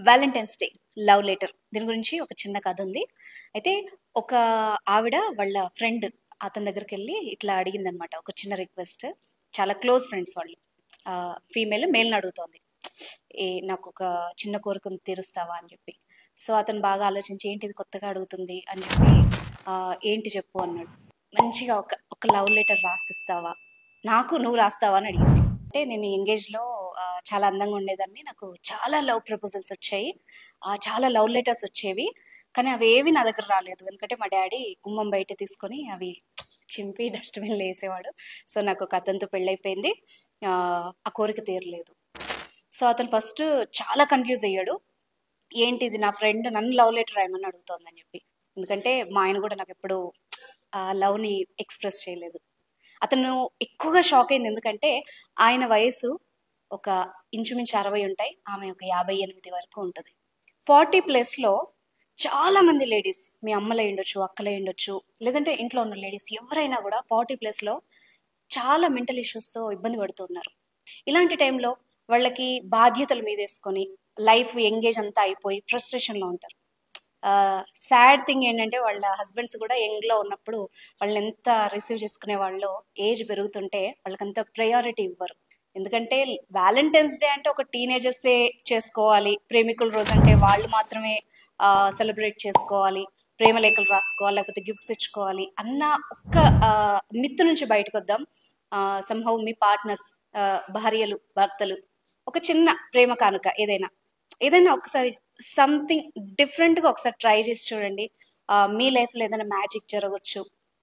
Valentine's day love letter దీని గురించి ఒక చిన్న కథ ఉంది. అయితే ఒక ఆవిడ వాళ్ళ ఫ్రెండ్ అతని దగ్గరికి వెళ్ళి ఇట్లా అడిగిందనమాట. ఒక చిన్న రిక్వెస్ట్. చాలా క్లోజ్ ఫ్రెండ్స్ వాళ్ళు. ఫీమేల్ మేల్ని అడుగుతోంది. నాకు ఒక చిన్న కోరికను తీరుస్తావా అని చెప్పి. సో అతను బాగా ఆలోచించి ఏంటి ఇది కొత్తగా అడుగుతుంది అని చెప్పి ఏంటి చెప్పు అన్నాడు. మంచిగా ఒక ఒక లవ్ లెటర్ రాసిస్తావా, నాకు నువ్వు రాస్తావా అని అడిగింది. అంటే నేను ఎంగేజ్లో చాలా అందంగా ఉండేదాన్ని. నాకు చాలా లవ్ ప్రపోజల్స్ వచ్చాయి, చాలా లవ్ లెటర్స్ వచ్చేవి. కానీ అవి ఏవి నా దగ్గర రాలేదు. ఎందుకంటే మా డాడీ గుమ్మం బయట తీసుకొని అవి చింపి డస్ట్బిన్లో వేసేవాడు. సో నాకు ఒక అతనితో పెళ్ళైపోయింది. ఆ కోరిక తీరలేదు. సో అతను ఫస్ట్ చాలా కన్ఫ్యూజ్ అయ్యాడు. ఏంటి ఇది, నా ఫ్రెండ్ నన్ను లవ్ లెటర్ రాయమని అడుగుతోందని చెప్పి. ఎందుకంటే మా ఆయన కూడా నాకు ఎప్పుడు లవ్ని ఎక్స్ప్రెస్ చేయలేదు. అతను ఎక్కువగా షాక్ అయింది. ఎందుకంటే ఆయన వయసు ఒక ఇంచుమించు 60 ఉంటాయి, ఆమె ఒక 58 వరకు ఉంటుంది. 40+లో చాలా మంది లేడీస్, మీ అమ్మలై ఉండొచ్చు, అక్కలై ఉండొచ్చు, లేదంటే ఇంట్లో ఉన్న లేడీస్ ఎవరైనా కూడా 40+లో చాలా మెంటల్ ఇష్యూస్తో ఇబ్బంది పడుతున్నారు. ఇలాంటి టైంలో వాళ్ళకి బాధ్యతలు మీదేసుకొని లైఫ్ ఎంగేజ్ అంతా అయిపోయి ఫ్రస్ట్రేషన్లో ఉంటారు. సాడ్ థింగ్ ఏంటంటే వాళ్ళ హస్బెండ్స్ కూడా యంగ్లో ఉన్నప్పుడు వాళ్ళని ఎంత రిసీవ్ చేసుకునే వాళ్ళు, ఏజ్ పెరుగుతుంటే వాళ్ళకంత ప్రయారిటీ ఇవ్వరు. ఎందుకంటే వ్యాలంటైన్స్ డే అంటే ఒక టీనేజర్సే చేసుకోవాలి, ప్రేమికుల రోజు అంటే వాళ్ళు మాత్రమే సెలబ్రేట్ చేసుకోవాలి, ప్రేమ లేఖలు రాసుకోవాలి, లేకపోతే గిఫ్ట్స్ ఇచ్చుకోవాలి అన్న ఒక్క మిత్తు నుంచి బయటకు వద్దాం. సంహౌ మీ పార్ట్నర్స్, భార్యలు భర్తలు ఒక చిన్న ప్రేమ కానుక ఏదైనా ఏదైనా ఒకసారి సంథింగ్ డిఫరెంట్గా ఒకసారి ట్రై చేసి చూడండి. మీ లైఫ్లో ఏదైనా మ్యాజిక్ జరగవచ్చు.